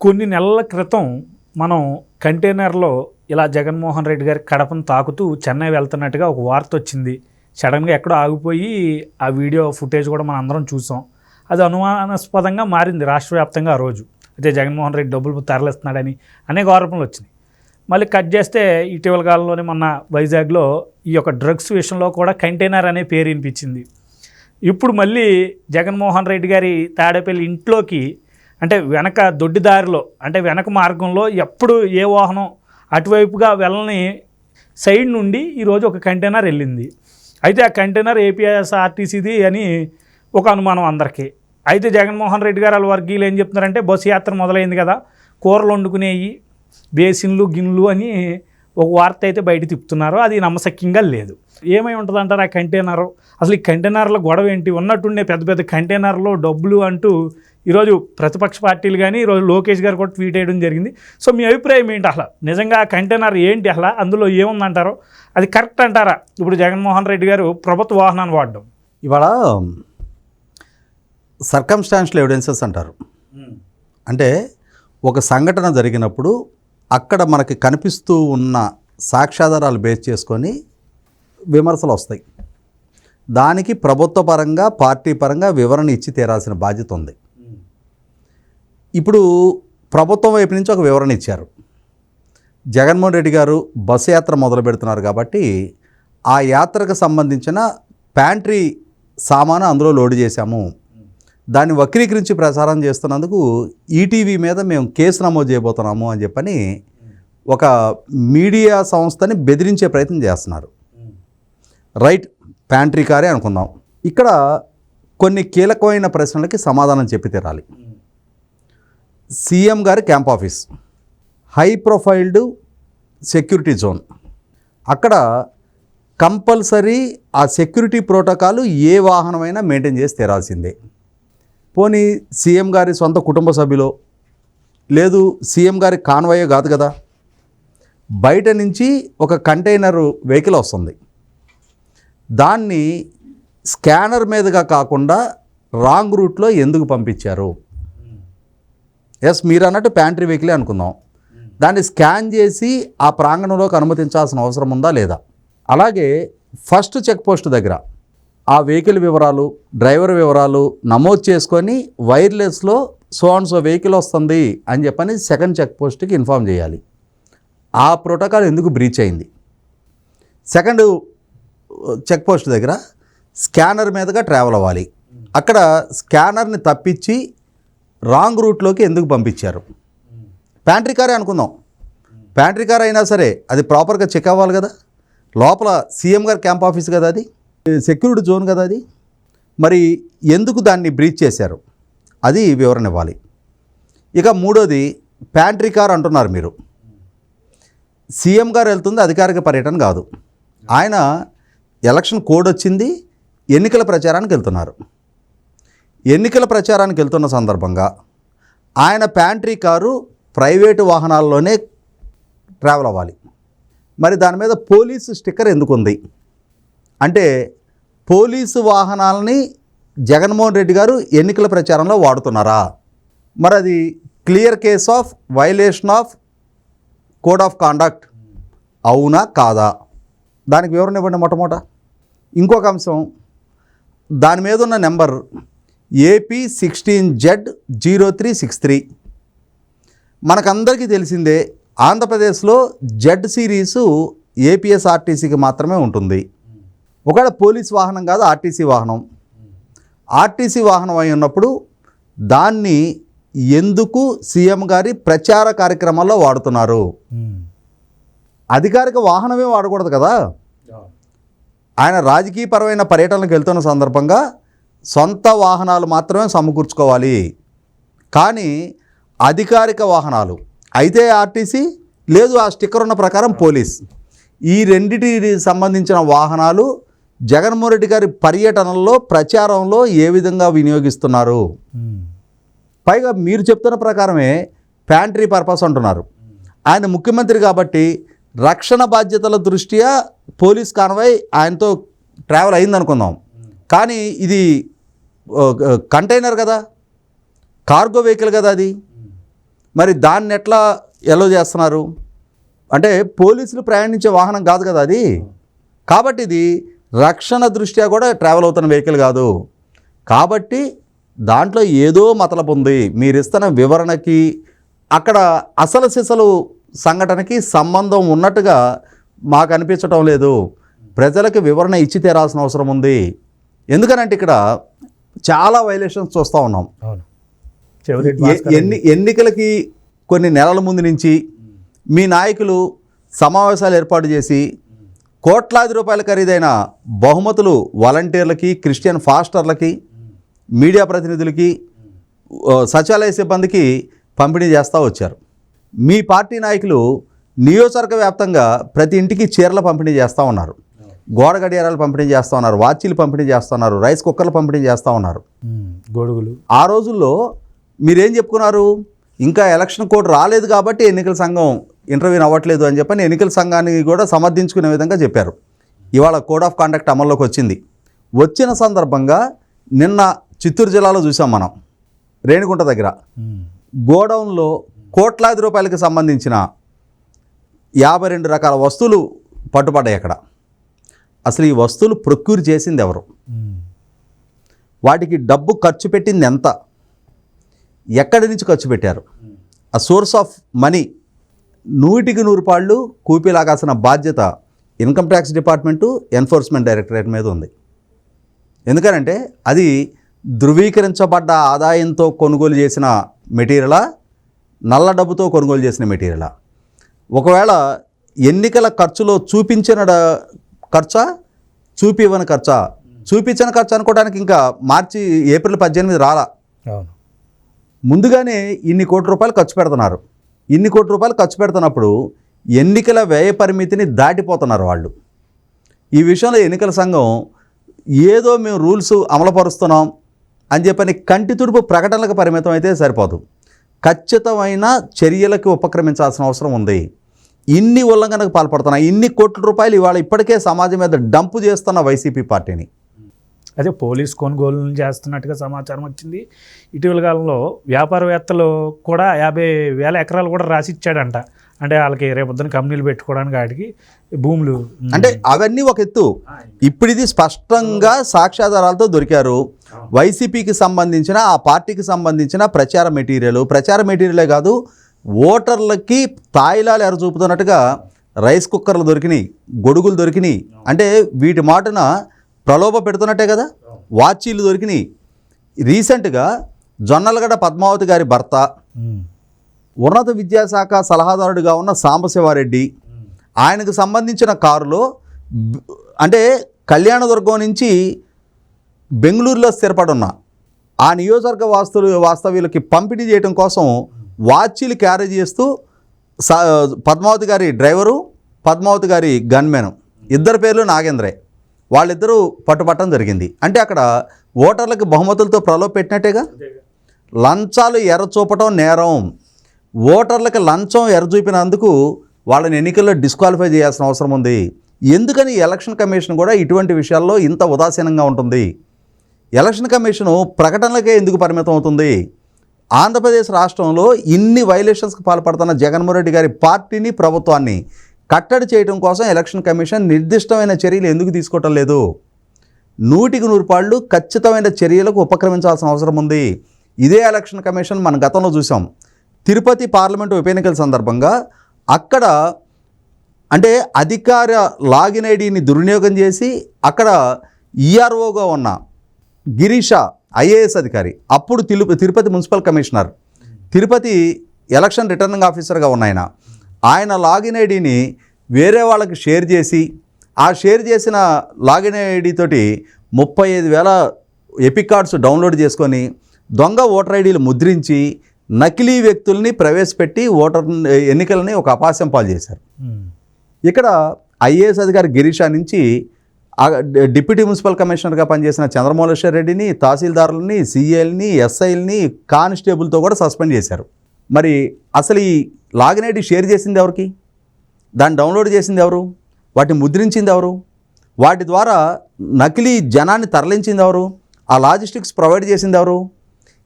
కొన్ని నెలల క్రితం మనం కంటైనర్లో ఇలా జగన్మోహన్ రెడ్డి గారి కడపను తాకుతూ చెన్నై వెళ్తున్నట్టుగా ఒక వార్త వచ్చింది. సడన్గా ఎక్కడో ఆగిపోయి ఆ వీడియో ఫుటేజ్ కూడా మనం అందరం చూసాం. అది అనుమానాస్పదంగా మారింది రాష్ట్ర వ్యాప్తంగా ఆ రోజు. అయితే జగన్మోహన్ రెడ్డి డబ్బులు తరలిస్తున్నాడని అనేక ఆరోపణలు వచ్చినాయి. మళ్ళీ కట్ చేస్తే ఇటీవల కాలంలోనే మొన్న వైజాగ్లో ఈ యొక్క డ్రగ్స్ విషయంలో కూడా కంటైనర్ అనే పేరు వినిపించింది. ఇప్పుడు మళ్ళీ జగన్మోహన్ రెడ్డి గారి తాడేపల్లి ఇంట్లోకి అంటే వెనక దొడ్డిదారిలో అంటే వెనక మార్గంలో ఎప్పుడు ఏ వాహనం అటువైపుగా వెళ్ళని సైడ్ నుండి ఈరోజు ఒక కంటైనర్ వెళ్ళింది. అయితే ఆ కంటైనర్ ఏపీఎస్ఆర్టీసీది అని ఒక అనుమానం అందరికీ. అయితే జగన్మోహన్ రెడ్డి గారు వాళ్ళ వర్గీయులు ఏం చెప్తున్నారంటే బస్సు యాత్ర మొదలైంది కదా, కూరలు వండుకునేవి బేసిన్లు గిన్నెలు అని ఒక వార్త అయితే బయట తిప్పుతున్నారు. అది నమ్మశక్యంగా లేదు. ఏమై ఉంటుంది అంటారు ఆ కంటైనరు? అసలు ఈ కంటైనర్ల గొడవ ఏంటి? ఉన్నట్టుండే పెద్ద పెద్ద కంటైనర్లో డబ్బులు అంటూ ఈరోజు ప్రతిపక్ష పార్టీలు కానీ ఈరోజు లోకేష్ గారు కూడా ట్వీట్ చేయడం జరిగింది. సో మీ అభిప్రాయం ఏంటి? అసలు నిజంగా ఆ కంటైనర్ ఏంటి? అసలు అందులో ఏముందంటారో? అది కరెక్ట్ అంటారా ఇప్పుడు జగన్మోహన్ రెడ్డి గారు ప్రభుత్వ వాహనాన్ని వాడడం? ఇవాళ సర్కమ్స్టాన్షియల్ ఎవిడెన్సెస్ అంటారు. అంటే ఒక సంఘటన జరిగినప్పుడు అక్కడ మనకి కనిపిస్తూ ఉన్న సాక్ష్యాధారాలు బేస్ చేసుకొని విమర్శలు వస్తాయి. దానికి ప్రభుత్వ పరంగా పార్టీ పరంగా వివరణ ఇచ్చి తీరాల్సిన బాధ్యత ఉంది. ఇప్పుడు ప్రభుత్వం వైపు నుంచి ఒక వివరణ ఇచ్చారు. జగన్మోహన్ రెడ్డి గారు బస్సు యాత్ర మొదలు పెడుతున్నారు కాబట్టి ఆ యాత్రకు సంబంధించిన ప్యాంట్రీ సామాను అందులో లోడ్ చేశాము, దాన్ని వక్రీకరించి ప్రసారం చేస్తున్నందుకు ఈటీవీ మీద మేము కేసు నమోదు చేయబోతున్నాము అని చెప్పని ఒక మీడియా సంస్థని బెదిరించే ప్రయత్నం చేస్తున్నారు. రైట్, ప్యాంట్రీ కారే అనుకుందాం. ఇక్కడ కొన్ని కీలకమైన ప్రశ్నలకి సమాధానం చెప్పి తీరాలి. సీఎం గారి camp office, high profiled security zone, అక్కడ కంపల్సరీ ఆ సెక్యూరిటీ ప్రోటోకాల్ ఏ వాహనమైనా మెయింటైన్ చేసి తీరాల్సిందే. పోనీ సీఎం గారి సొంత కుటుంబ సభ్యులో లేదు సీఎం గారి కాన్వాయే కాదు కదా, బయట నుంచి ఒక కంటైనర్ వెహికల్ వస్తుంది, దాన్ని స్కానర్ మీదుగా కాకుండా రాంగ్ రూట్లో ఎందుకు పంపించారు? ఎస్, మీరు అన్నట్టు ప్యాంట్రీ వెహికలే అనుకుందాం. దాన్ని స్కాన్ చేసి ఆ ప్రాంగణంలోకి అనుమతించాల్సిన అవసరం ఉందా లేదా? అలాగే ఫస్ట్ చెక్ పోస్ట్ దగ్గర ఆ వెహికల్ వివరాలు, డ్రైవర్ వివరాలు నమోదు చేసుకొని వైర్లెస్లో సో వెహికల్ వస్తుంది అని చెప్పని సెకండ్ చెక్ పోస్ట్కి ఇన్ఫామ్ చేయాలి. ఆ ప్రోటోకాల్ ఎందుకు బ్రీచ్ అయింది? సెకండ్ చెక్ పోస్ట్ దగ్గర స్కానర్ మీదుగా ట్రావెల్ అవ్వాలి, అక్కడ స్కానర్ని తప్పించి రాంగ్ రూట్లోకి ఎందుకు పంపించారు? ప్యాంట్రీ కారే అనుకుందాం. ప్యాంట్రీ కార్ అయినా సరే అది ప్రాపర్గా చెక్ అవ్వాలి కదా, లోపల సీఎం గారి క్యాంప్ ఆఫీస్ కదా, అది సెక్యూరిటీ జోన్ కదా అది. మరి ఎందుకు దాన్ని బ్రీచ్ చేశారు? అది వివరణ ఇవ్వాలి. ఇక మూడోది, ప్యాంట్రీ కార్ అంటున్నారు మీరు. సీఎం గారు వెళ్తుంది అధికారిక పర్యటన కాదు, ఆయన ఎలక్షన్ కోడ్ వచ్చింది, ఎన్నికల ప్రచారానికి వెళ్తున్నారు. ఎన్నికల ప్రచారానికి వెళ్తున్న సందర్భంగా ఆయన ప్యాంట్రీ కారు ప్రైవేటు వాహనాల్లోనే ట్రావెల్ అవ్వాలి. మరి దాని మీద పోలీసు స్టిక్కర్ ఎందుకు ఉంది అంటే పోలీసు వాహనాలని జగన్మోహన్ రెడ్డి గారు ఎన్నికల ప్రచారంలో వాడుతున్నారా? మరి అది clear case of violation of code of conduct అవునా కాదా? దానికి వివరణ ఇవ్వండి మొట్టమొదట. ఇంకొక అంశం, దాని మీద ఉన్న నెంబర్ AP16Z0363. మనకందరికీ తెలిసిందే ఆంధ్రప్రదేశ్లో జెడ్ సిరీసు ఏపీఎస్ఆర్టీసీకి మాత్రమే ఉంటుంది. ఒకవేళ పోలీస్ వాహనం కాదు, ఆర్టీసీ వాహనం. ఆర్టీసీ వాహనం అయి ఉన్నప్పుడు దాన్ని ఎందుకు సీఎం గారి ప్రచార కార్యక్రమాల్లో వాడుతున్నారు? అధికారిక వాహనమే వాడకూడదు కదా. ఆయన రాజకీయపరమైన పర్యటనకు వెళ్తున్న సందర్భంగా సొంత వాహనాలు మాత్రమే సమకూర్చుకోవాలి. కానీ అధికారిక వాహనాలు అయితే ఆర్టీసీ, లేదు ఆ స్టిక్కర్ ఉన్న ప్రకారం పోలీస్, ఈ రెండింటికి సంబంధించిన వాహనాలు జగన్మోహన్ రెడ్డి గారి పర్యటనల్లో ప్రచారంలో ఏ విధంగా వినియోగిస్తున్నారు? పైగా మీరు చెప్తున్న ప్రకారమే ప్యాంట్రీ పర్పస్ అంటున్నారు. ఆయన ముఖ్యమంత్రి కాబట్టి రక్షణ బాధ్యతల దృష్ట్యా పోలీస్ కాన్వాయ్ ఆయనతో ట్రావెల్ అయిందనుకుందాం. కానీ ఇది కంటైనర్ కదా, కార్గో వెహికల్ కదా, అది మరి దాన్ని ఎట్లా ఎలో చేస్తున్నారు? అంటే పోలీసులు ప్రయాణించే వాహనం కాదు కదా అది. కాబట్టి ఇది రక్షణ దృష్ట్యా కూడా ట్రావెల్ అవుతున్న వెహికల్ కాదు. కాబట్టి దాంట్లో ఏదో మతలబు ఉంది. మీరు ఇస్తున్న వివరణకి అక్కడ అసలు సిసలు సంఘటనకి సంబంధం ఉన్నట్టుగా మాకు అనిపించటం లేదు. ప్రజలకు వివరణ ఇచ్చి తీరాల్సిన అవసరం ఉంది. ఎందుకనంటే ఇక్కడ చాలా వైలేషన్స్ చూస్తూ ఉన్నాం. ఎన్నికలకి కొన్ని నెలల ముందు నుంచి మీ నాయకులు సమావేశాలు ఏర్పాటు చేసి కోట్లాది రూపాయల ఖరీదైన బహుమతులు వాలంటీర్లకి, క్రిస్టియన్ ఫాస్టర్లకి, మీడియా ప్రతినిధులకి, సచివాలయ సిబ్బందికి పంపిణీ చేస్తూ వచ్చారు. మీ పార్టీ నాయకులు నియోజకవర్గ వ్యాప్తంగా ప్రతి ఇంటికి చీరల పంపిణీ చేస్తూ ఉన్నారు, గోడ గడియారాలు పంపిణీ చేస్తూ ఉన్నారు, వాచీలు పంపిణీ చేస్తూ ఉన్నారు, రైస్ కుక్కర్లు పంపిణీ చేస్తూ ఉన్నారు, గొడుగులు. ఆ రోజుల్లో మీరేం చెప్పుకున్నారు? ఇంకా ఎలక్షన్ కోడ్ రాలేదు కాబట్టి ఎన్నికల సంఘం ఇంటర్వ్యూని అవ్వట్లేదు అని చెప్పని ఎన్నికల సంఘాన్ని కూడా సమర్థించుకునే విధంగా చెప్పారు. ఇవాళ కోడ్ ఆఫ్ కాండక్ట్ అమల్లోకి వచ్చిన సందర్భంగా నిన్న చిత్తూరు జిల్లాలో చూసాం మనం. రేణిగుంట దగ్గర గోడౌన్లో కోట్లాది రూపాయలకి సంబంధించిన 52 రకాల వస్తువులు పట్టుబడ్డాయి. అక్కడ అసలు ఈ వస్తువులు ప్రొక్యూర్ చేసింది ఎవరు? వాటికి డబ్బు ఖర్చు పెట్టింది ఎంత? ఎక్కడి నుంచి ఖర్చు పెట్టారు? ఆ సోర్స్ ఆఫ్ మనీ 100కి 100 పాళ్ళు కూపీలాగాల్సిన బాధ్యత income tax department, enforcement directorate మీద ఉంది. ఎందుకనంటే అది ధృవీకరించబడ్డ ఆదాయంతో కొనుగోలు చేసిన మెటీరియలా, నల్ల డబ్బుతో కొనుగోలు చేసిన మెటీరియలా? ఒకవేళ ఎన్నికల ఖర్చులో చూపించిన ఖర్చా, చూపివ్వని ఖర్చా? చూపించిన ఖర్చు అనుకోవడానికి ఇంకా ఏప్రిల్ 18 రాలా. ముందుగానే ఇన్ని కోట్ల రూపాయలు ఖర్చు పెడుతున్నారు. ఇన్ని కోట్ల రూపాయలు ఖర్చు పెడుతున్నప్పుడు ఎన్నికల వ్యయ పరిమితిని దాటిపోతున్నారు వాళ్ళు. ఈ విషయంలో ఎన్నికల సంఘం ఏదో మేము రూల్స్ అమలుపరుస్తున్నాం అని చెప్పని కంటి తుడుపు ప్రకటనలకు పరిమితం అయితే సరిపోదు. ఖచ్చితమైన చర్యలకు ఉపక్రమించాల్సిన అవసరం ఉంది. ఇన్ని ఉల్లంఘనకు పాల్పడుతున్నాయి, ఇన్ని కోట్ల రూపాయలు ఇవాళ ఇప్పటికే సమాజం మీద డంపు చేస్తున్న వైసీపీ పార్టీని అదే పోలీస్ కొనుగోలు చేస్తున్నట్టుగా సమాచారం వచ్చింది. ఇటీవల కాలంలో వ్యాపారవేత్తలు కూడా 50,000 ఎకరాలు కూడా రాసిచ్చాడంట. అంటే వాళ్ళకి రేపొద్దున కంపెనీలు పెట్టుకోవడానికి వాటికి భూములు. అంటే అవన్నీ ఒక ఎత్తు. ఇప్పుడు ఇది స్పష్టంగా సాక్ష్యాధారాలతో దొరికారు. వైసీపీకి సంబంధించిన, ఆ పార్టీకి సంబంధించిన ప్రచార మెటీరియలే కాదు, ఓటర్లకి తాయిలాలు ఎరచూపుతున్నట్టుగా రైస్ కుక్కర్లు దొరికినాయి, గొడుగులు దొరికినాయి. అంటే వీటి మాటన ప్రలోభ పెడుతున్నట్టే కదా. వాచీలు దొరికినాయి. రీసెంట్గా జొన్నలగడ్డ పద్మావతి గారి భర్త, ఉన్నత విద్యాశాఖ సలహాదారుడిగా ఉన్న సాంబశివారెడ్డి, ఆయనకు సంబంధించిన కారులో అంటే కళ్యాణదుర్గం నుంచి బెంగళూరులో స్థిరపడున్న ఆ నియోజకవర్గ వాస్తవ్యులకి పంపిణీ చేయడం కోసం వాచీలు క్యారీ చేస్తూ పద్మావతి గారి డ్రైవరు, పద్మావతి గారి గన్మెను, ఇద్దరు పేర్లు నాగేంద్రే, వాళ్ళిద్దరూ పట్టుబట్టడం జరిగింది. అంటే అక్కడ ఓటర్లకు బహుమతులతో ప్రలోభ పెట్టినట్టేగా. లంచాలు ఎర్రచూపటం నేరం. ఓటర్లకు లంచం ఎర్రచూపినందుకు వాళ్ళని ఎన్నికల్లో డిస్క్వాలిఫై చేయాల్సిన అవసరం ఉంది. ఎందుకని ఎలక్షన్ కమిషన్ కూడా ఇటువంటి విషయాల్లో ఇంత ఉదాసీనంగా ఉంటుంది? ఎలక్షన్ కమిషను ప్రకటనలకే ఎందుకు పరిమితం అవుతుంది? ఆంధ్రప్రదేశ్ రాష్ట్రంలో ఇన్ని వైలేషన్స్కి పాల్పడుతున్న జగన్మోహన్ రెడ్డి గారి పార్టీని, ప్రభుత్వాన్ని కట్టడి చేయడం కోసం ఎలక్షన్ కమిషన్ నిర్దిష్టమైన చర్యలు ఎందుకు తీసుకోవటం లేదు? 100కి 100 పాళ్ళు ఖచ్చితమైన చర్యలకు ఉపక్రమించాల్సిన అవసరం ఉంది. ఇదే ఎలక్షన్ కమిషన్ మన గతంలో చూసాం. తిరుపతి పార్లమెంటు ఉప ఎన్నికల సందర్భంగా అక్కడ అంటే అధికార లాగిన్ ఐడిని దుర్వినియోగం చేసి అక్కడ ఈఆర్ఓగా ఉన్న గిరీష ఐఏఎస్ అధికారి, అప్పుడు Tirupati municipal commissioner, Tirupati election returning ఆఫీసర్గా ఉన్న ఆయన లాగిన్ ఐడిని వేరే వాళ్ళకి షేర్ చేసి, ఆ షేర్ చేసిన లాగిన్ ఐడి తోటి 35,000 ఎపిక్ కార్డ్స్ డౌన్లోడ్ చేసుకొని దొంగ ఓటర్ ఐడీలు ముద్రించి నకిలీ వ్యక్తుల్ని ప్రవేశపెట్టి ఎన్నికలని ఒక అపాస్యం పాలు చేశారు. ఇక్కడ ఐఏఎస్ అధికారి గిరీషా నుంచి డిప్యూటీ మున్సిపల్ కమిషనర్గా పనిచేసిన చంద్రమౌళేశ్వర్ రెడ్డిని, తహసీల్దారులని, సీఏల్ని, ఎస్ఐల్ని, కానిస్టేబుల్తో కూడా సస్పెండ్ చేశారు. మరి అసలు ఈ లాగిన్ ఐడి షేర్ చేసింది ఎవరికి? దాన్ని డౌన్లోడ్ చేసింది ఎవరు? వాటిని ముద్రించింది ఎవరు? వాటి ద్వారా నకిలీ జనాన్ని తరలించింది ఎవరు? ఆ లాజిస్టిక్స్ ప్రొవైడ్ చేసింది ఎవరు?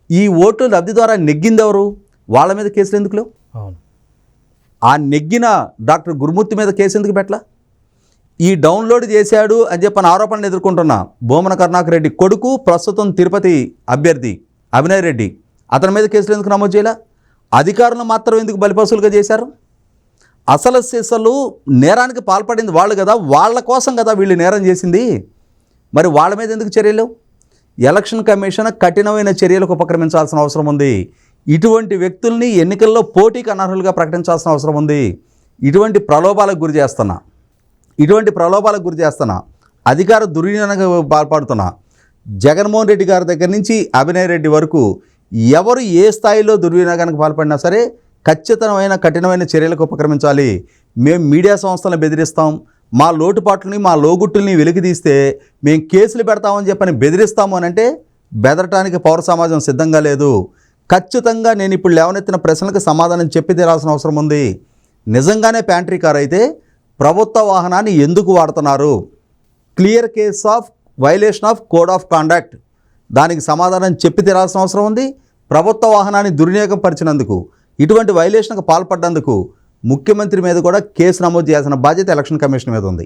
ఈ ఓటు లబ్ధి ద్వారా నెగ్గింది ఎవరు? వాళ్ళ మీద కేసులు ఎందుకు లేవు? అవును. ఆ నెగ్గిన డాక్టర్ గురుమూర్తి మీద కేసు ఎందుకు పెట్టలా? ఈ డౌన్లోడ్ చేశాడు అని చెప్పని ఆరోపణలు ఎదుర్కొంటున్న బోమన కరుణాకర్ రెడ్డి కొడుకు, ప్రస్తుతం తిరుపతి అభ్యర్థి అభినయ్ రెడ్డి, అతని మీద కేసులు ఎందుకు నమోదు చేయాల? అధికారులు మాత్రం ఎందుకు బలిపశువులుగా చేశారు? అసలు సిసలు నేరానికి పాల్పడింది వాళ్ళు కదా, వాళ్ళ కోసం కదా వీళ్ళు నేరం చేసింది. మరి వాళ్ళ మీద ఎందుకు చర్యలు? ఎలక్షన్ కమిషన్ కఠినమైన చర్యలకు ఉపక్రమించాల్సిన అవసరం ఉంది. ఇటువంటి వ్యక్తుల్ని ఎన్నికల్లో పోటీకి అనర్హులుగా ప్రకటించాల్సిన అవసరం ఉంది. ఇటువంటి ప్రలోభాలకు గురి చేస్తున్నా అధికార దుర్వినియోగానికి పాల్పడుతున్నా జగన్మోహన్ రెడ్డి గారి దగ్గర నుంచి అభినయ్ రెడ్డి వరకు ఎవరు ఏ స్థాయిలో దుర్వినియోగానికి పాల్పడినా సరే ఖచ్చితమైన కఠినమైన చర్యలకు ఉపక్రమించాలి. మేము మీడియా సంస్థలను బెదిరిస్తాం, మా లోటుపాట్లని మా లోగుట్టుల్ని వెలికితీస్తే మేము కేసులు పెడతామని చెప్పని బెదిరిస్తాము అని అంటే బెదరటానికి పౌర సమాజం సిద్ధంగా లేదు. ఖచ్చితంగా నేను ఇప్పుడు లేవనెత్తిన ప్రశ్నలకు సమాధానం చెప్పి తీరాల్సిన అవసరం ఉంది. నిజంగానే ప్యాంట్రీ కార్ అయితే ప్రభుత్వ వాహనాన్ని ఎందుకు వాడుతున్నారు? Clear case of violation of code of conduct, దానికి సమాధానం చెప్పి తీరాల్సిన అవసరం ఉంది. ప్రభుత్వ వాహనాన్ని దుర్వినియోగం పరిచినందుకు, ఇటువంటి వైలేషన్కు పాల్పడ్డందుకు ముఖ్యమంత్రి మీద కూడా కేసు నమోదు చేయాల్సిన బాధ్యత ఎలక్షన్ కమిషన్ మీద ఉంది.